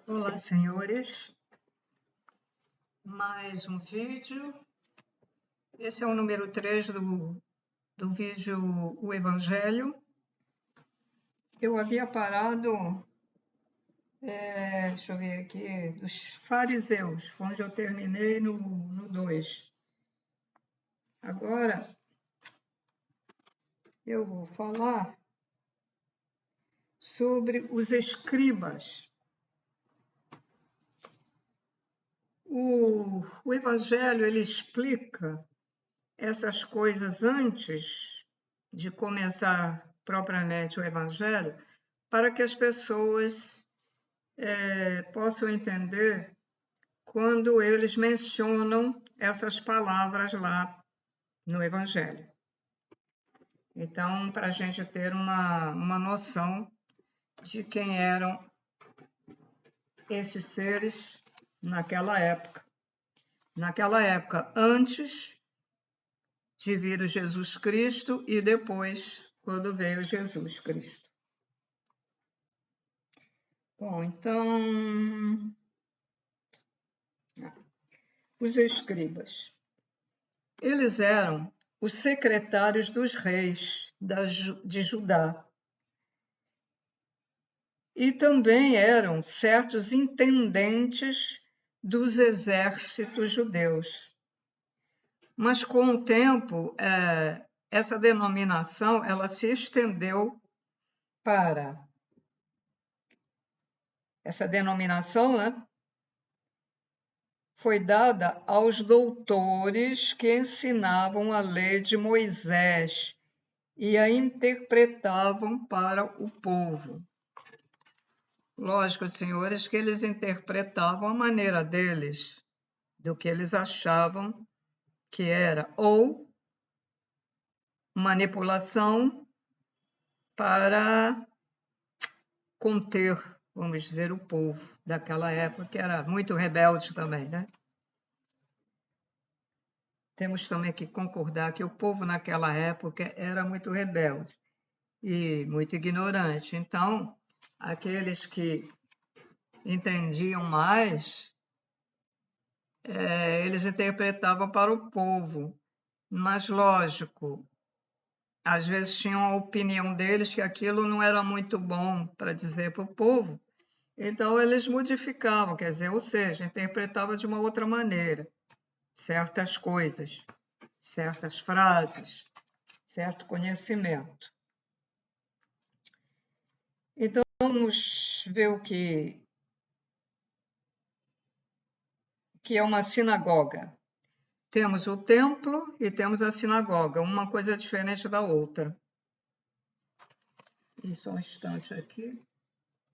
Olá, senhores. Mais um vídeo. Esse é o número 3 do vídeo O Evangelho. Eu havia parado, deixa eu ver aqui, dos fariseus, onde eu terminei no 2. Agora, eu vou falar sobre os escribas. O Evangelho, ele explica essas coisas antes de começar propriamente o Evangelho, para que as pessoas possam entender quando eles mencionam essas palavras lá no Evangelho. Então, para a gente ter uma noção de quem eram esses seres naquela época. Naquela época, antes de vir o Jesus Cristo e depois, quando veio Jesus Cristo. Bom, então, os escribas. Eles eram os secretários dos reis de Judá. E também eram certos intendentes dos exércitos judeus. Mas, com o tempo, essa denominação ela se estendeu para... Essa denominação, né, foi dada aos doutores que ensinavam a lei de Moisés e a interpretavam para o povo. Lógico, senhores, que eles interpretavam a maneira deles, do que eles achavam que era, ou manipulação para conter, vamos dizer, o povo daquela época, que era muito rebelde também, né? Temos também que concordar que o povo naquela época era muito rebelde e muito ignorante. Então, aqueles que entendiam mais, eles interpretavam para o povo. Mas, lógico, às vezes tinham a opinião deles que aquilo não era muito bom para dizer para o povo. Então, eles modificavam, quer dizer, ou seja, interpretavam de uma outra maneira certas coisas, certas frases, certo conhecimento. Então, vamos ver o que é uma sinagoga. Temos o templo e temos a sinagoga, uma coisa diferente da outra. E só um instante aqui.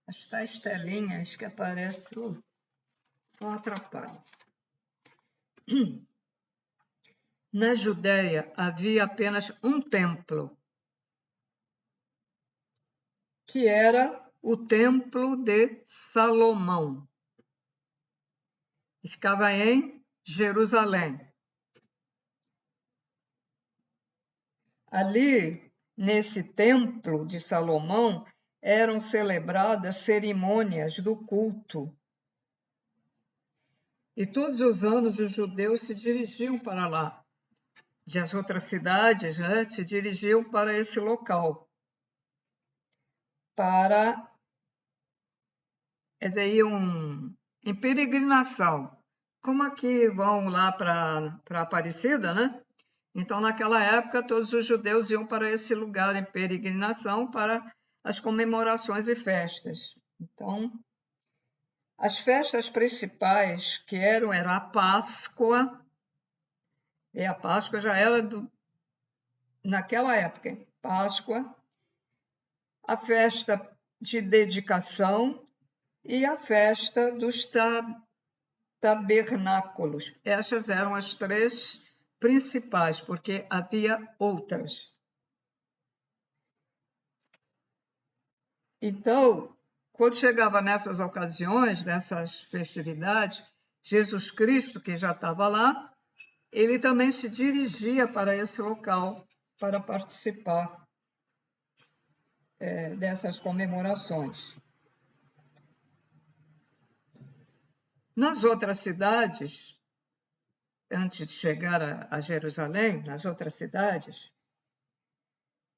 As tais telinhas que aparecem só atrapalham. Na Judéia havia apenas um templo, que era o Templo de Salomão. E ficava em Jerusalém. Ali, nesse Templo de Salomão, eram celebradas cerimônias do culto. E todos os anos os judeus se dirigiam para lá. E as outras cidades, né, se dirigiam para esse local. Para, iam em peregrinação. Como aqui vão lá para Aparecida, né? Então, naquela época, todos os judeus iam para esse lugar em peregrinação para as comemorações e festas. Então, as festas principais que era a Páscoa, e a Páscoa já era naquela época, hein? Páscoa, a festa de dedicação e a festa dos tabernáculos. Essas eram as três principais, porque havia outras. Então, quando chegava nessas ocasiões, nessas festividades, Jesus Cristo, que já estava lá, ele também se dirigia para esse local para participar dessas comemorações. Nas outras cidades, antes de chegar a Jerusalém, nas outras cidades,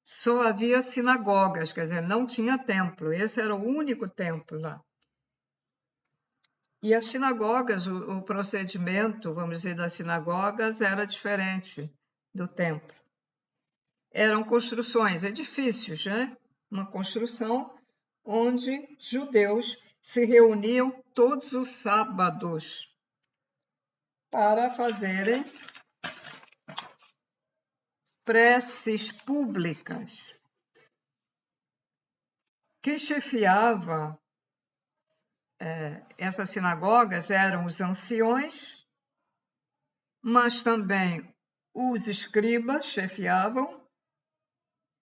só havia sinagogas, quer dizer, não tinha templo. Esse era o único templo lá. E as sinagogas, o procedimento, vamos dizer, das sinagogas era diferente do templo. Eram construções, edifícios, né? Uma construção onde judeus se reuniam todos os sábados para fazerem preces públicas. Quem chefiava essas sinagogas eram os anciões, mas também os escribas chefiavam,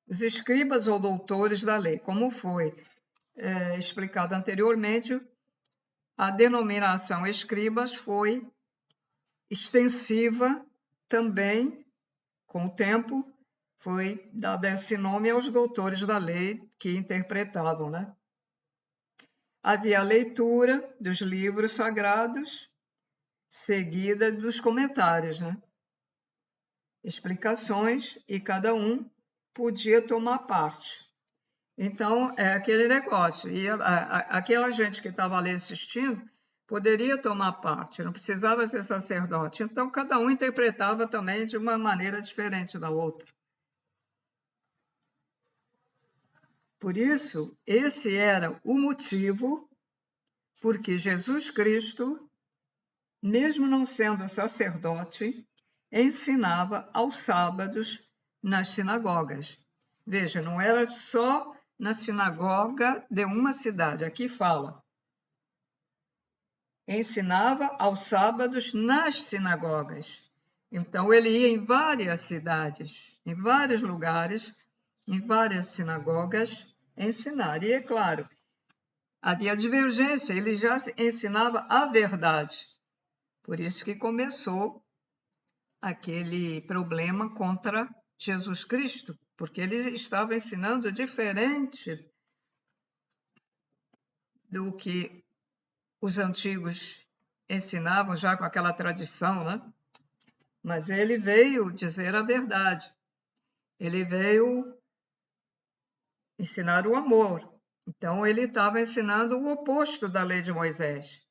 os escribas ou doutores da lei. Como foi explicado anteriormente, a denominação escribas foi extensiva também, com o tempo, foi dado esse nome aos doutores da lei que interpretavam, né? Havia a leitura dos livros sagrados, seguida dos comentários, né? Explicações, e cada um podia tomar parte. Então, é aquele negócio. E aquela gente que estava ali assistindo poderia tomar parte, não precisava ser sacerdote. Então, cada um interpretava também de uma maneira diferente da outra. Por isso, esse era o motivo porque Jesus Cristo, mesmo não sendo sacerdote, ensinava aos sábados nas sinagogas. Veja, não era só na sinagoga de uma cidade. Aqui fala. Ensinava aos sábados nas sinagogas. Então, ele ia em várias cidades, em vários lugares, em várias sinagogas, ensinar. E, é claro, havia divergência, ele já ensinava a verdade. Por isso que começou aquele problema contra Jesus Cristo, porque ele estava ensinando diferente do que os antigos ensinavam, já com aquela tradição, né? Mas ele veio dizer a verdade. Ele veio ensinar o amor. Então, ele estava ensinando o oposto da lei de Moisés.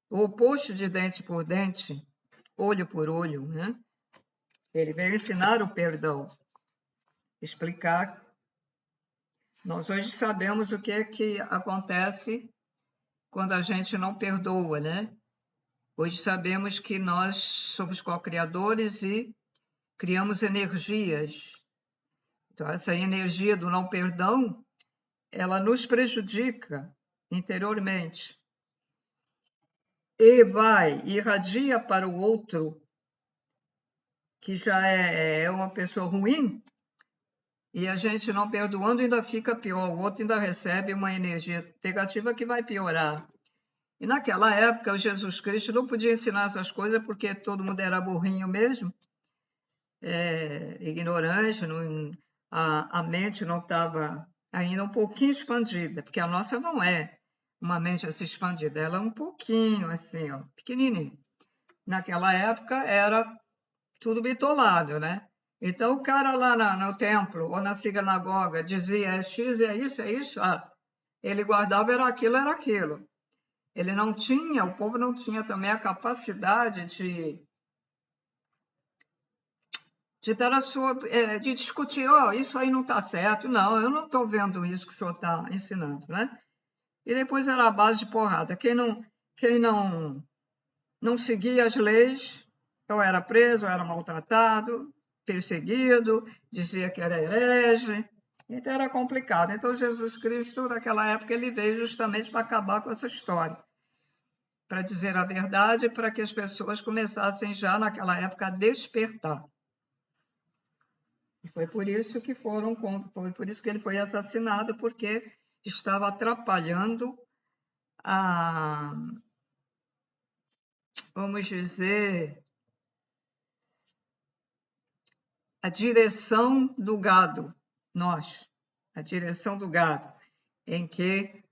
O oposto de dente por dente, olho por olho, né? Ele veio ensinar o perdão, explicar. Nós hoje sabemos o que é que acontece quando a gente não perdoa, né? Hoje sabemos que nós somos co-criadores e criamos energias. Então, essa energia do não perdão, ela nos prejudica interiormente. E vai, irradia para o outro, que já é uma pessoa ruim, e a gente não perdoando ainda fica pior. O outro ainda recebe uma energia negativa que vai piorar. E naquela época, o Jesus Cristo não podia ensinar essas coisas porque todo mundo era burrinho mesmo, ignorante, a mente não estava ainda um pouquinho expandida, porque a nossa não é uma mente assim expandida, ela é um pouquinho assim, ó, pequenininho. Naquela época era tudo bitolado, né? Então o cara lá no templo ou na sinagoga dizia é X, é isso, ele guardava era aquilo, era aquilo. Ele não tinha, o povo não tinha também a capacidade de dar a sua, de discutir, isso aí não está certo. Não, eu não estou vendo isso que o senhor está ensinando, né? E depois era a base de porrada. Quem não seguia as leis, ou era preso, ou era maltratado, perseguido, dizia que era herege. Então era complicado. Então Jesus Cristo, naquela época, ele veio justamente para acabar com essa história, para dizer a verdade, para que as pessoas começassem já naquela época a despertar. E foi por isso que foi por isso que ele foi assassinado, porque estava atrapalhando a, vamos dizer, a direção do gado, a direção do gado, em que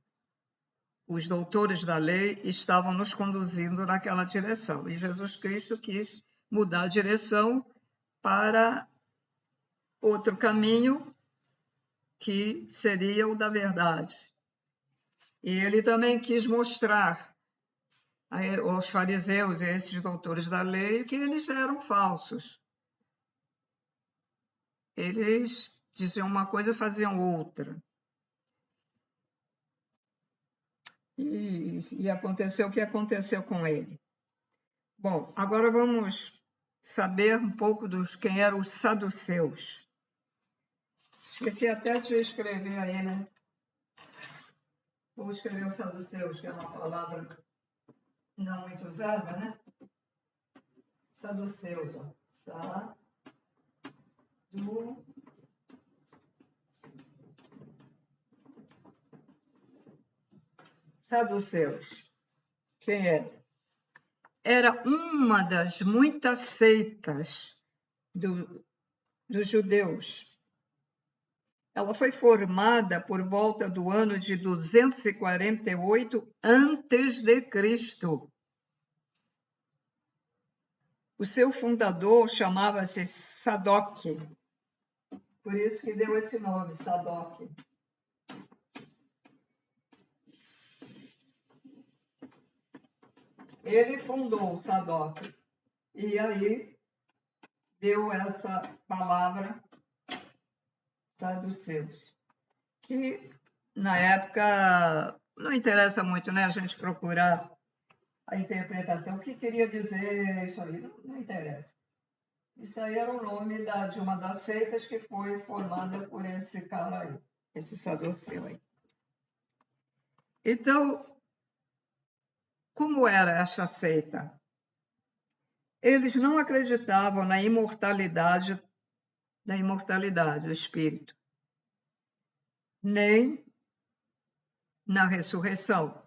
os doutores da lei estavam nos conduzindo naquela direção. E Jesus Cristo quis mudar a direção para outro caminho, que seria o da verdade. E ele também quis mostrar aos fariseus e a esses doutores da lei que eles eram falsos. Eles diziam uma coisa e faziam outra. E aconteceu o que aconteceu com ele. Bom, agora vamos saber um pouco dos quem eram os saduceus. Esqueci até de escrever aí, né? Vou escrever os saduceus, que é uma palavra não muito usada, né? Saduceus, ó. Saduceus. Quem é? Era uma das muitas seitas dos judeus. Ela foi formada por volta do ano de 248 a.C. O seu fundador chamava-se Sadoc, por isso que deu esse nome, Sadoc. Ele fundou o Sadoc e aí deu essa palavra saduceus, que na época não interessa muito, né? A gente procurar a interpretação. O que queria dizer isso aí? Não interessa. Isso aí era o nome de uma das seitas que foi formada por esse cara aí, esse saduceu aí. Então, como era essa seita? Eles não acreditavam na imortalidade do espírito, nem na ressurreição,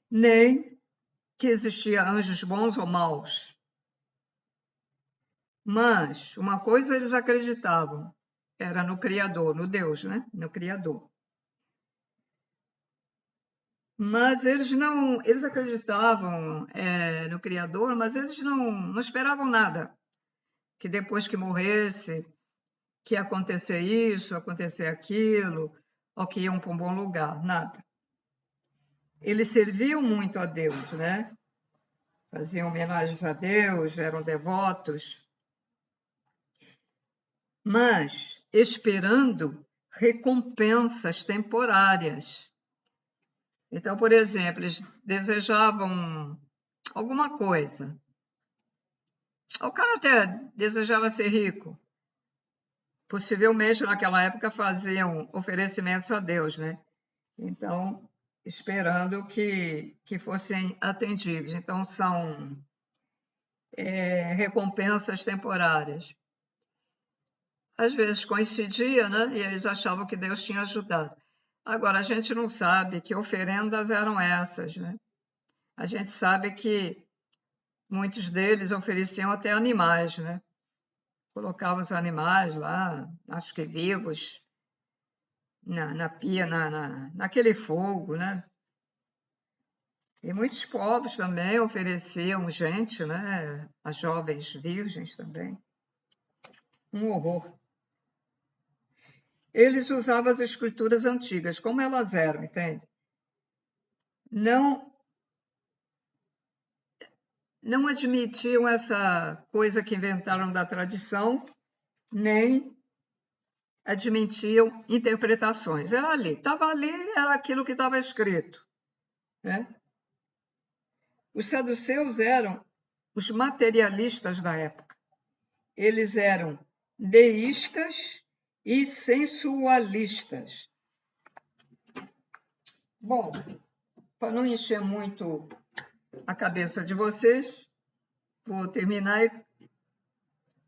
nem que existia anjos bons ou maus. Mas uma coisa eles acreditavam, era no Criador, no Deus, né? No Criador. Mas eles acreditavam no Criador, mas eles não esperavam nada. Que depois que morresse, que ia acontecer isso, acontecer aquilo, ou que iam para um bom lugar, nada. Eles serviam muito a Deus, né? Faziam homenagens a Deus, eram devotos, mas esperando recompensas temporárias. Então, por exemplo, eles desejavam alguma coisa. O cara até desejava ser rico. Possivelmente, naquela época, faziam oferecimentos a Deus, né? Então, esperando que fossem atendidos. Então, são recompensas temporárias. Às vezes coincidia, né? E eles achavam que Deus tinha ajudado. Agora, a gente não sabe que oferendas eram essas, né? A gente sabe que muitos deles ofereciam até animais, né? Colocavam os animais lá, acho que vivos, na pia, naquele fogo, né? E muitos povos também ofereciam gente, né? As jovens virgens também. Um horror. Eles usavam as escrituras antigas, como elas eram, entende? Não admitiam essa coisa que inventaram da tradição, nem admitiam interpretações. Era ali, estava ali, era aquilo que estava escrito, né? Os saduceus eram os materialistas da época. Eles eram deístas e sensualistas. Bom, para não encher muito a cabeça de vocês, vou terminar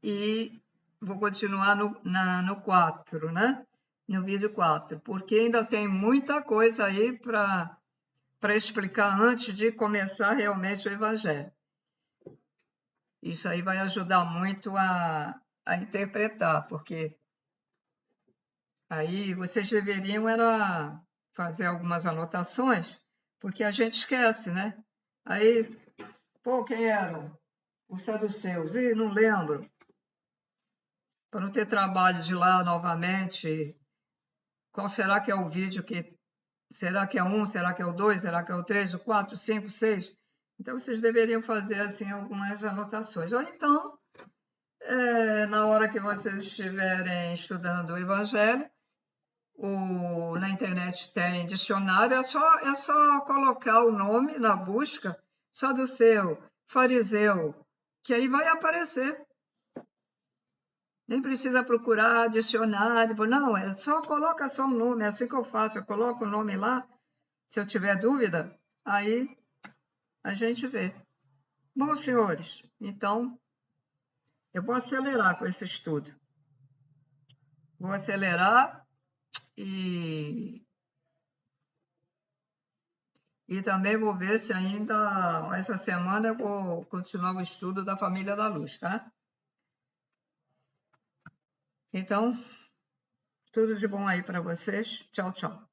e vou continuar no 4, né? No vídeo 4, porque ainda tem muita coisa aí para explicar antes de começar realmente o Evangelho. Isso aí vai ajudar muito a interpretar, porque aí vocês deveriam era fazer algumas anotações, porque a gente esquece, né? Aí, pô, quem eram? Os saduceus? Ih, não lembro. Para não ter trabalho de ir lá novamente, qual será que é o vídeo que... Será que é 1? Será que é o 2? Será que é o 3, o 4, o 5, o 6? Então, vocês deveriam fazer, assim, algumas anotações. Ou então, na hora que vocês estiverem estudando o Evangelho, na internet tem dicionário, é só colocar o nome na busca, saduceu, fariseu, que aí vai aparecer. Nem precisa procurar dicionário, não, coloca só o nome, é assim que eu faço, eu coloco o nome lá, se eu tiver dúvida, aí a gente vê. Bom, senhores, então eu vou acelerar com esse estudo. Vou acelerar e também vou ver se ainda essa semana eu vou continuar o estudo da Família da Luz, tá? Então, tudo de bom aí para vocês. Tchau, tchau.